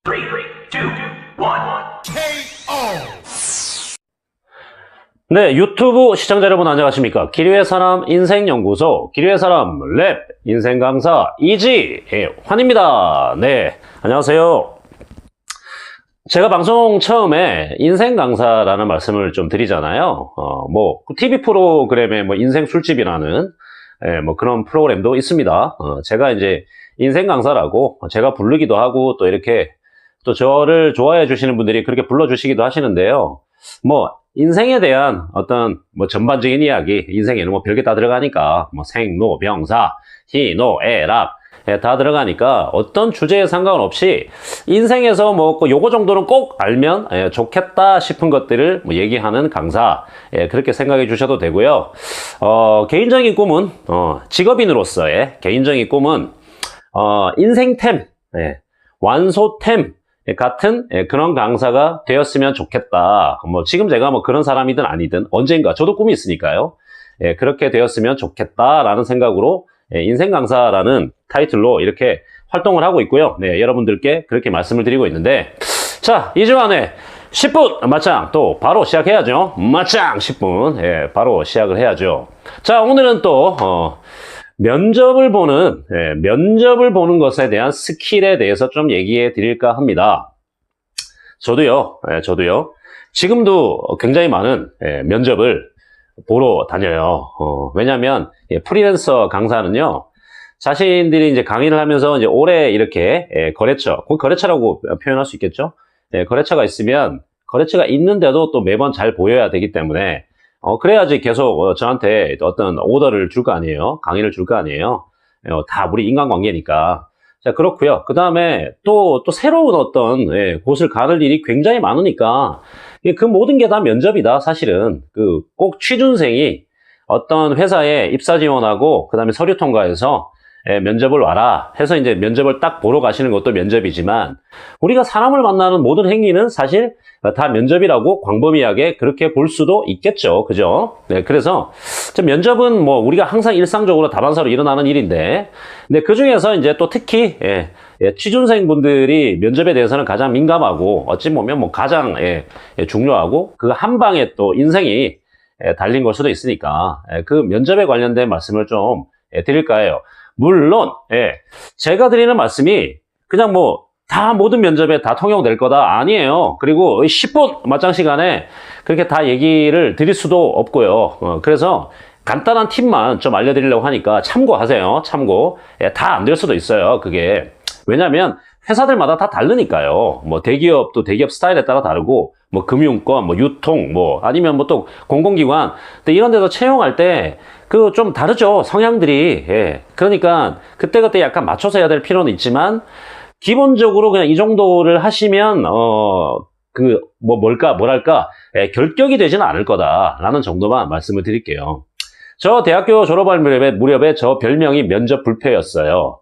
3, 2, 1. 네, 유튜브 시청자 여러분 안녕하십니까? 기류의 사람 인생연구소, 기류의 사람 랩 인생 강사 이지환입니다. 네, 안녕하세요. 제가 방송 처음에 인생 강사라는 말씀을 좀 드리잖아요. TV 프로그램에 인생 술집이라는 그런 프로그램도 있습니다. 제가 이제 인생 강사라고 제가 부르기도 하고 또 이렇게 또 저를 좋아해 주시는 분들이 그렇게 불러주시기도 하시는데요. 인생에 대한 어떤 전반적인 이야기, 인생에는 별게 다 들어가니까 생로병사, 희노애락 다 들어가니까 어떤 주제에 상관없이 인생에서 요거 정도는 꼭 알면 좋겠다 싶은 것들을 얘기하는 강사, 그렇게 생각해 주셔도 되고요. 개인적인 꿈은 직업인으로서의 개인적인 꿈은 인생템, 완소템 같은 그런 강사가 되었으면 좋겠다. 지금 제가 그런 사람이든 아니든 언젠가 저도 꿈이 있으니까요. 그렇게 되었으면 좋겠다라는 생각으로 인생 강사라는 타이틀로 이렇게 활동을 하고 있고요. 여러분들께 그렇게 말씀을 드리고 있는데, 자, 이주환의 10분 맞짱 또 바로 시작해야죠. 맞짱 10분 바로 시작을 해야죠. 자, 오늘은 또 면접을 보는 것에 대한 스킬에 대해서 좀 얘기해 드릴까 합니다. 저도요, 지금도 굉장히 많은 면접을 보러 다녀요. 왜냐면, 프리랜서 강사는요, 자신들이 이제 강의를 하면서 이제 오래 이렇게 거래처라고 표현할 수 있겠죠? 거래처가 있으면, 거래처가 있는데도 또 매번 잘 보여야 되기 때문에, 그래야지 계속 저한테 어떤 오더를 줄 거 아니에요. 강의를 줄 거 아니에요. 다 우리 인간관계니까. 자, 그렇고요. 그 다음에 또 새로운 어떤 곳을 가는 일이 굉장히 많으니까 그 모든 게 다 면접이다, 사실은. 꼭 취준생이 어떤 회사에 입사 지원하고 그 다음에 서류 통과해서 면접을 와라 해서 이제 면접을 딱 보러 가시는 것도 면접이지만, 우리가 사람을 만나는 모든 행위는 사실 다 면접이라고 광범위하게 그렇게 볼 수도 있겠죠. 그죠? 그래서 면접은 우리가 항상 일상적으로 다반사로 일어나는 일인데, 근데 그 중에서 이제 또 특히 취준생 분들이 면접에 대해서는 가장 민감하고 어찌 보면 가장 중요하고 그 한 방에 또 인생이 달린 걸 수도 있으니까 그 면접에 관련된 말씀을 좀 드릴까 해요. 물론 제가 드리는 말씀이 그냥 다 모든 면접에 다 통용될 거다 아니에요. 그리고 10분 맞짱 시간에 그렇게 다 얘기를 드릴 수도 없고요. 그래서 간단한 팁만 좀 알려드리려고 하니까 참고하세요. 참고. 다 안 될 수도 있어요. 그게. 왜냐면 회사들마다 다 다르니까요. 대기업도 대기업 스타일에 따라 다르고, 금융권, 유통, 아니면 또 공공기관, 이런 데서 채용할 때, 좀 다르죠. 성향들이. 그러니까, 그때그때 약간 맞춰서 해야 될 필요는 있지만, 기본적으로 그냥 이 정도를 하시면, 뭐랄까, 결격이 되지는 않을 거다라는 정도만 말씀을 드릴게요. 저 대학교 졸업할 무렵에 저 별명이 면접 불패였어요.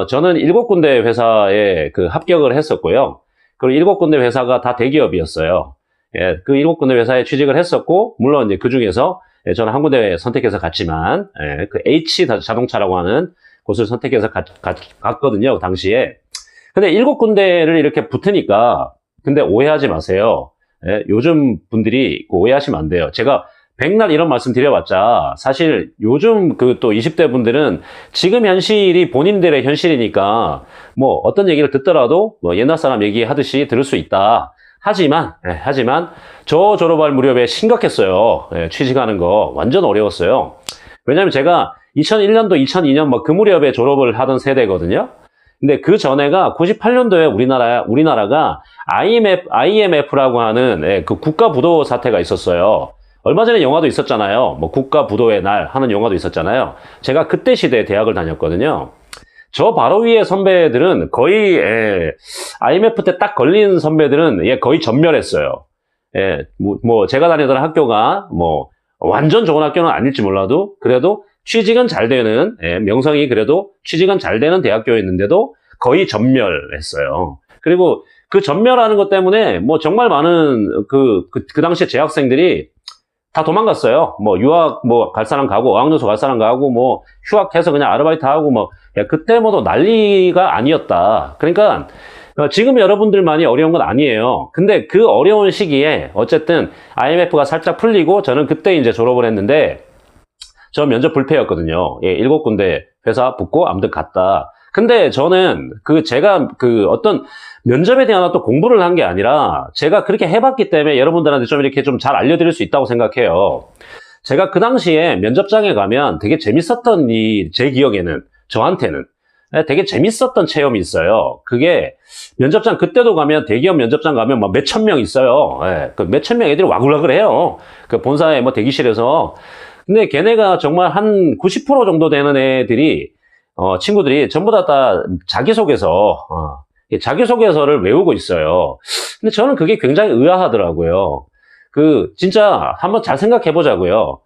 저는 7군데 회사에 합격을 했었고요. 그리고 7군데 회사가 다 대기업이었어요. 그 7군데 회사에 취직을 했었고, 물론 이제 그 중에서 저는 한 군데 선택해서 갔지만, 그 H 자동차라고 하는 곳을 선택해서 갔거든요, 당시에. 근데 7군데를 이렇게 붙으니까, 근데 오해하지 마세요. 요즘 분들이 오해하시면 안 돼요. 제가 백날 이런 말씀 드려봤자 사실 요즘 또 20대 분들은 지금 현실이 본인들의 현실이니까 어떤 얘기를 듣더라도 옛날 사람 얘기하듯이 들을 수 있다. 하지만 저 졸업할 무렵에 심각했어요. 취직하는 거 완전 어려웠어요. 왜냐면 제가 2001년도 2002년 그 무렵에 졸업을 하던 세대거든요. 근데 그 전에가 98년도에 우리나라가 IMF라고 하는 그 국가 부도 사태가 있었어요. 얼마 전에 영화도 있었잖아요. 국가 부도의 날 하는 영화도 있었잖아요. 제가 그때 시대에 대학을 다녔거든요. 저 바로 위에 선배들은 거의 IMF 때 딱 걸린 선배들은 거의 전멸했어요. 제가 다니던 학교가 완전 좋은 학교는 아닐지 몰라도 그래도 취직은 잘 되는 명성이 그래도 취직은 잘 되는 대학교였는데도 거의 전멸했어요. 그리고 그 전멸하는 것 때문에 정말 많은 그 당시에 재학생들이 다 도망갔어요. 유학 갈 사람 가고 어학연수 갈 사람 가고 휴학해서 그냥 아르바이트 하고 그때 난리가 아니었다. 그러니까 지금 여러분들만이 어려운 건 아니에요. 근데 그 어려운 시기에 어쨌든 IMF가 살짝 풀리고 저는 그때 이제 졸업을 했는데 저 면접 불패였거든요. 예, 7군데 회사 붙고 아무튼 갔다. 근데 저는 제가 어떤 면접에 대한 어떤 공부를 한 게 아니라 제가 그렇게 해봤기 때문에 여러분들한테 좀 이렇게 좀 잘 알려드릴 수 있다고 생각해요. 제가 그 당시에 면접장에 가면 되게 재밌었던 제 기억에는, 저한테는 되게 재밌었던 체험이 있어요. 그게 면접장 그때도 가면 대기업 면접장 가면 막 몇천 명 있어요. 예, 그 몇천 명 애들이 와글와글 해요. 그 본사에 뭐 대기실에서. 근데 걔네가 정말 한 90% 정도 되는 애들이 친구들이 전부 다 자기소개서 자기소개서를 외우고 있어요. 근데 저는 그게 굉장히 의아하더라고요. 진짜 한번 잘 생각해 보자고요.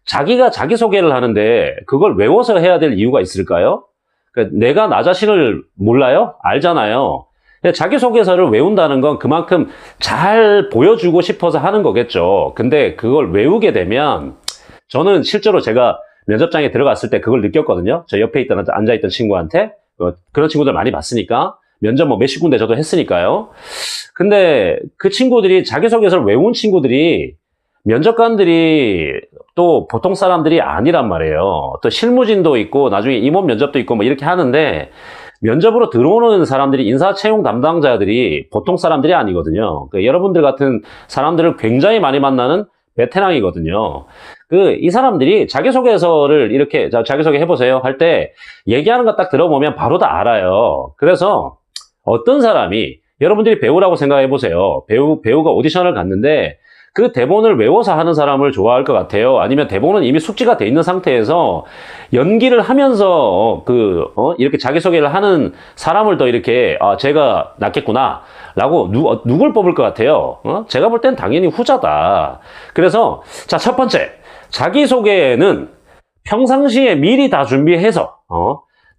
자기가 자기소개를 하는데 그걸 외워서 해야 될 이유가 있을까요? 내가 나 자신을 몰라요? 알잖아요. 자기소개서를 외운다는 건 그만큼 잘 보여주고 싶어서 하는 거겠죠. 근데 그걸 외우게 되면 저는 실제로 제가 면접장에 들어갔을 때 그걸 느꼈거든요. 저 옆에 앉아있던 친구한테. 그런 친구들 많이 봤으니까. 면접 뭐 몇십 군데 저도 했으니까요. 근데 그 친구들이 자기소개서를 외운 친구들이 면접관들이 또 보통 사람들이 아니란 말이에요. 또 실무진도 있고 나중에 임원 면접도 있고 뭐 이렇게 하는데 면접으로 들어오는 사람들이 인사채용 담당자들이 보통 사람들이 아니거든요. 여러분들 같은 사람들을 굉장히 많이 만나는 베테랑이거든요. 이 사람들이 자기소개서를 이렇게 자기소개 해보세요 할 때 얘기하는 거 딱 들어보면 바로 다 알아요. 그래서 어떤 사람이 여러분들이 배우라고 생각해 보세요. 배우가 오디션을 갔는데 그 대본을 외워서 하는 사람을 좋아할 것 같아요? 아니면 대본은 이미 숙지가 돼 있는 상태에서 연기를 하면서 이렇게 자기소개를 하는 사람을 더 이렇게 제가 낫겠구나 라고 누굴 뽑을 것 같아요? 제가 볼 땐 당연히 후자다. 그래서 자, 첫 번째, 자기소개는 평상시에 미리 다 준비해서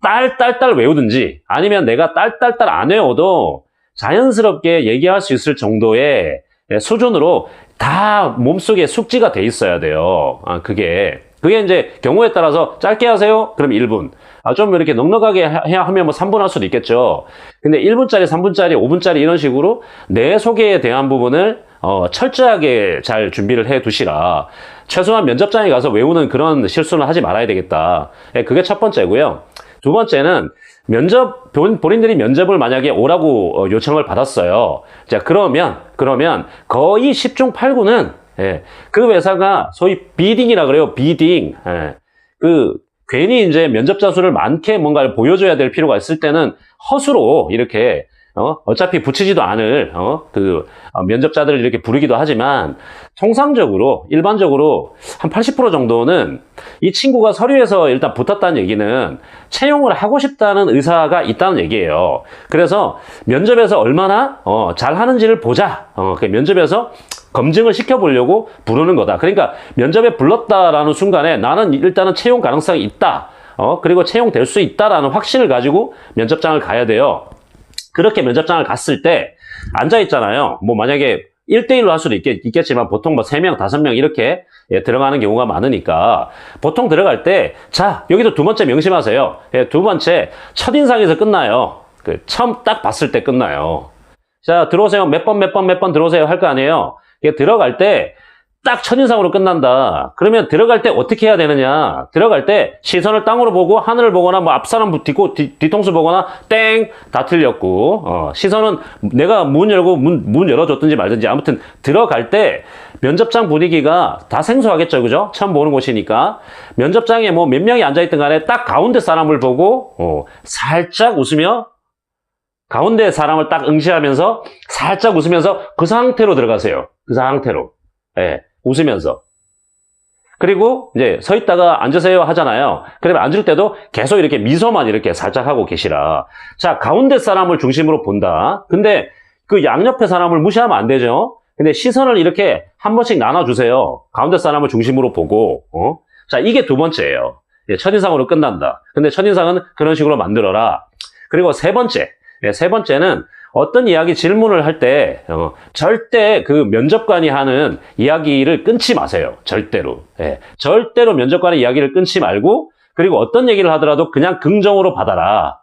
딸딸딸 외우든지 아니면 내가 딸딸딸 안 외워도 자연스럽게 얘기할 수 있을 정도의 수준으로 다 몸속에 숙지가 돼 있어야 돼요. 그게 이제 경우에 따라서 짧게 하세요? 그럼 1분. 좀 이렇게 넉넉하게 하면 뭐 3분 할 수도 있겠죠. 근데 1분짜리, 3분짜리, 5분짜리 이런 식으로 내 소개에 대한 부분을 철저하게 잘 준비를 해 두시라. 최소한 면접장에 가서 외우는 그런 실수는 하지 말아야 되겠다. 그게 첫 번째고요. 두 번째는 본인들이 면접을 만약에 오라고 요청을 받았어요. 자, 그러면 거의 10중 8구는 그 회사가 소위 비딩이라 그래요. 비딩. 괜히 이제 면접자 수를 많게 뭔가를 보여줘야 될 필요가 있을 때는 허수로 이렇게 어차피 붙이지도 않을 면접자들을 이렇게 부르기도 하지만 통상적으로 일반적으로 한 80% 정도는 이 친구가 서류에서 일단 붙었다는 얘기는 채용을 하고 싶다는 의사가 있다는 얘기예요. 그래서 면접에서 얼마나 잘하는지를 보자. 면접에서 검증을 시켜보려고 부르는 거다. 그러니까 면접에 불렀다라는 순간에 나는 일단은 채용 가능성이 있다. 그리고 채용될 수 있다라는 확신을 가지고 면접장을 가야 돼요. 그렇게 면접장을 갔을 때 앉아있잖아요. 뭐 만약에 1대1로 할 수도 있겠지만 보통 뭐 3명, 5명 이렇게 들어가는 경우가 많으니까 보통 들어갈 때 자, 여기도 두 번째 명심하세요. 두 번째, 첫인상에서 끝나요. 처음 딱 봤을 때 끝나요. 자, 들어오세요. 몇 번 들어오세요 할 거 아니에요. 들어갈 때 딱 첫인상으로 끝난다. 그러면 들어갈 때 어떻게 해야 되느냐? 들어갈 때 시선을 땅으로 보고 하늘을 보거나 뭐 앞사람 뒤통수 보거나 땡! 다 틀렸고 시선은 내가 문 열고 문 열어줬든지 말든지 아무튼 들어갈 때 면접장 분위기가 다 생소하겠죠. 그죠? 처음 보는 곳이니까 면접장에 뭐 몇 명이 앉아있든 간에 딱 가운데 사람을 보고 살짝 웃으며 가운데 사람을 딱 응시하면서 살짝 웃으면서 그 상태로 들어가세요. 그 상태로. 웃으면서. 그리고 이제 서 있다가 앉으세요 하잖아요. 그러면 앉을 때도 계속 이렇게 미소만 이렇게 살짝 하고 계시라. 자, 가운데 사람을 중심으로 본다. 근데 그 양옆에 사람을 무시하면 안 되죠. 근데 시선을 이렇게 한 번씩 나눠주세요. 가운데 사람을 중심으로 보고. 자, 이게 두 번째예요. 첫인상으로 끝난다. 근데 첫인상은 그런 식으로 만들어라. 그리고 세 번째는 어떤 이야기 질문을 할 때 절대 그 면접관이 하는 이야기를 끊지 마세요. 절대로. 절대로 면접관의 이야기를 끊지 말고 그리고 어떤 얘기를 하더라도 그냥 긍정으로 받아라.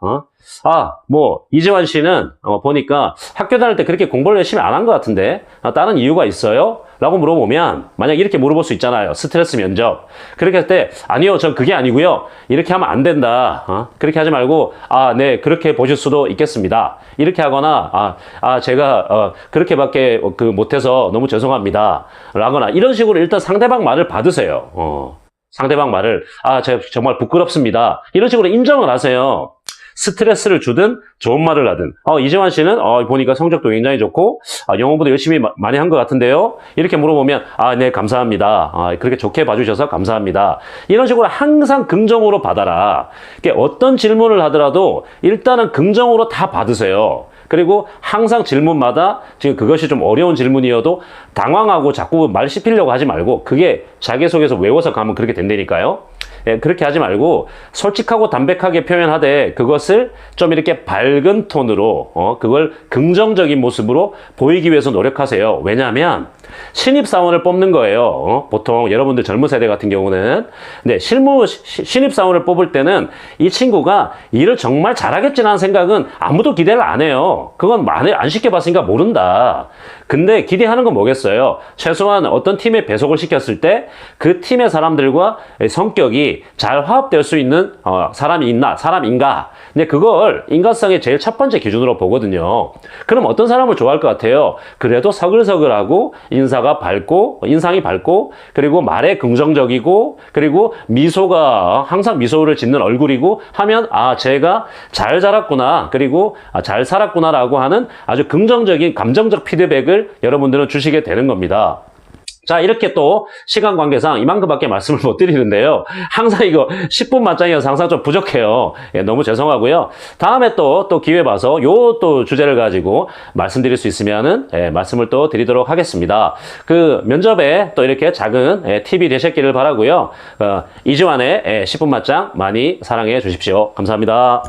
이지환 씨는 보니까 학교 다닐 때 그렇게 공부를 열심히 안 한 것 같은데 다른 이유가 있어요? 라고 물어보면 만약 이렇게 물어볼 수 있잖아요. 스트레스 면접. 그렇게 할 때 아니요, 전 그게 아니고요. 이렇게 하면 안 된다. 그렇게 하지 말고 네, 그렇게 보실 수도 있겠습니다. 이렇게 하거나 제가 그렇게밖에 못해서 너무 죄송합니다. 라거나 이런 식으로 일단 상대방 말을 받으세요. 상대방 말을 제가 정말 부끄럽습니다. 이런 식으로 인정을 하세요. 스트레스를 주든 좋은 말을 하든 이재환 씨는 보니까 성적도 굉장히 좋고 영어보다 열심히 많이 한 것 같은데요. 이렇게 물어보면 네, 감사합니다. 그렇게 좋게 봐주셔서 감사합니다. 이런 식으로 항상 긍정으로 받아라. 어떤 질문을 하더라도 일단은 긍정으로 다 받으세요. 그리고 항상 질문마다 지금 그것이 좀 어려운 질문이어도 당황하고 자꾸 말 씹히려고 하지 말고 그게 자기소개서 외워서 가면 그렇게 된다니까요. 그렇게 하지 말고 솔직하고 담백하게 표현하되 그것을 좀 이렇게 밝은 톤으로 그걸 긍정적인 모습으로 보이기 위해서 노력하세요. 왜냐하면 신입사원을 뽑는 거예요. 보통 여러분들 젊은 세대 같은 경우는 신입사원을 뽑을 때는 이 친구가 일을 정말 잘하겠지라는 생각은 아무도 기대를 안 해요. 그건 안 시켜봤으니까 모른다. 근데 기대하는 건 뭐겠어요? 최소한 어떤 팀에 배속을 시켰을 때 그 팀의 사람들과 성격이 잘 화합될 수 있는 사람인가? 근데 그걸 인간성의 제일 첫 번째 기준으로 보거든요. 그럼 어떤 사람을 좋아할 것 같아요? 그래도 서글서글하고 인상이 밝고 그리고 말에 긍정적이고 그리고 항상 미소를 짓는 얼굴이고 하면 제가 잘 자랐구나 그리고 잘 살았구나라고 하는 아주 긍정적인 감정적 피드백을 여러분들은 주시게 되는 겁니다. 자, 이렇게 또 시간 관계상 이만큼밖에 말씀을 못 드리는데요. 항상 이거 10분 맞짱이어서 항상 좀 부족해요. 너무 죄송하고요. 다음에 또 기회 봐서 또 주제를 가지고 말씀드릴 수 있으면은 말씀을 또 드리도록 하겠습니다. 그 면접에 또 이렇게 작은 팁이 되셨기를 바라고요. 이지환의 10분 맞짱 많이 사랑해 주십시오. 감사합니다.